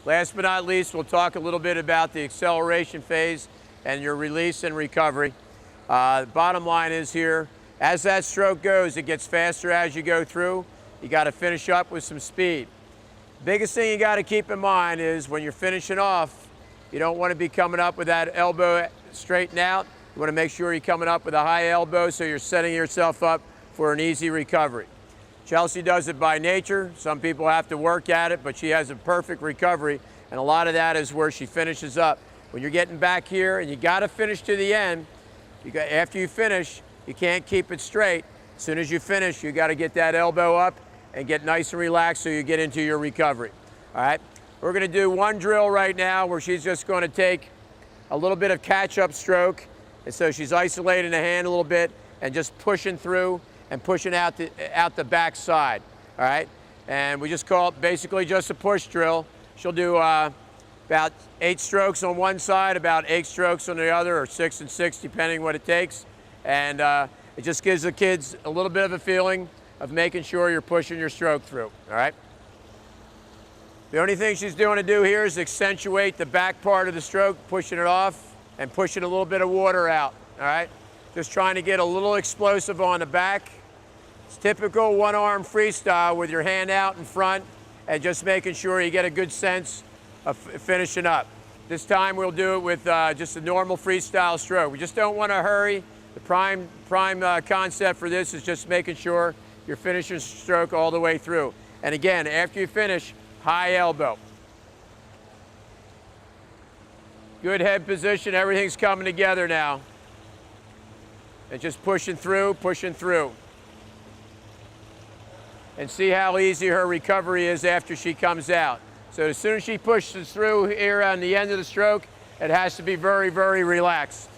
Last but not least, we'll talk a little bit about the acceleration phase and your release and recovery. The bottom line is here, as that stroke goes, it gets faster as you go through. You got to finish up with some speed. Biggest thing you got to keep in mind is when you're finishing off, you don't want to be coming up with that elbow straightened out. You want to make sure you're coming up with a high elbow so you're setting yourself up for an easy recovery. Chelsea does it by nature. Some people have to work at it, but she has a perfect recovery, and a lot of that is where she finishes up. When you're getting back here and you got to finish to the end, after you finish, you can't keep it straight. As soon as you finish, you got to get that elbow up and get nice and relaxed so you get into your recovery. All right? We're going to do one drill right now where she's just going to take a little bit of catch-up stroke. And so she's isolating the hand a little bit and just pushing through and pushing out the back side. All right? And we just call it basically just a push drill. She'll do about 8 strokes on one side, about 8 strokes on the other, or 6 and 6, depending what it takes. And it just gives the kids a little bit of a feeling of making sure you're pushing your stroke through, all right? The only thing she's doing to do here is accentuate the back part of the stroke, pushing it off and pushing a little bit of water out, all right? Just trying to get a little explosive on the back. It's typical one-arm freestyle with your hand out in front and just making sure you get a good sense of finishing up. This time we'll do it with just a normal freestyle stroke. We just don't want to hurry. The prime concept for this is just making sure you're finishing stroke all the way through. And again, after you finish, high elbow. Good head position, everything's coming together now. And just pushing through, pushing through. And see how easy her recovery is after she comes out. So as soon as she pushes through here on the end of the stroke, it has to be very, very relaxed.